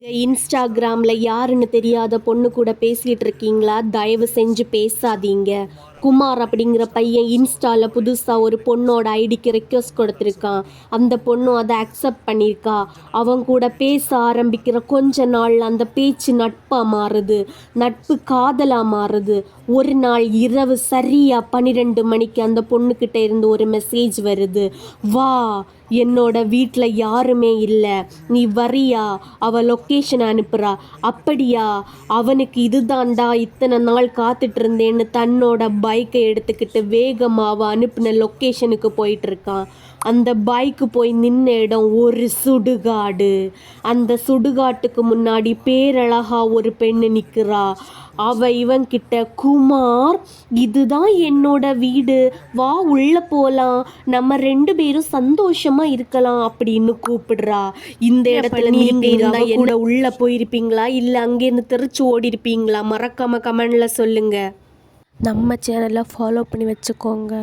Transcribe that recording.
இன்ஸ்டாகிராமில் யாருன்னு தெரியாத பொண்ணு கூட பேசிகிட்டு இருக்கீங்களா? தயவு செஞ்சு பேசாதீங்க. குமார் அப்படிங்கிற பையன் இன்ஸ்டாவில் புதுசாக ஒரு பொண்ணோட ஐடிக்கு ரெக்வஸ்ட் கொடுத்துருக்கான். அந்த பொண்ணு அதை அக்செப்ட் பண்ணியிருக்கா. அவன் கூட பேச ஆரம்பிக்கிற கொஞ்ச நாள் அந்த பேச்சு நட்பாக மாறுது, நட்பு காதலாக மாறுது. ஒரு நாள் இரவு சரியாக 12 மணிக்கு அந்த பொண்ணுக்கிட்ட இருந்து ஒரு மெசேஜ் வருது. வா, என்னோட வீட்டில் யாருமே இல்லை, நீ வரியா? அவள் லொக்கேஷன் அனுப்புகிறா. அப்படியா? அவனுக்கு இதுதான்டா இத்தனை நாள் காத்துட்டு இருந்தேன்னு தன்னோட பைக்கை எடுத்துக்கிட்டு வேகமாக அவள் அனுப்பின லொக்கேஷனுக்கு போயிட்டுருக்கான். அந்த பைக்கு போய் நின்ன இடம் ஒரு சுடுகாடு. அந்த சுடுகாட்டுக்கு முன்னாடி பேரழகா ஒரு பெண்ணு நிற்கிறா. இவன்கிட்ட, குமார், இதுதான் என்னோட வீடு, வா உள்ள போலாம், நம்ம 2 பேரும் சந்தோஷமா இருக்கலாம் அப்படின்னு கூப்பிடுறா. இந்த இடத்துல நீங்க இருந்தா என்ன உள்ள போயிருப்பீங்களா, இல்லை அங்கேருந்து தெரிச்சு ஓடி இருப்பீங்களா? மறக்காம கமெண்ட்ல சொல்லுங்க. நம்ம சேனலை ஃபாலோ பண்ணி வச்சுக்கோங்க.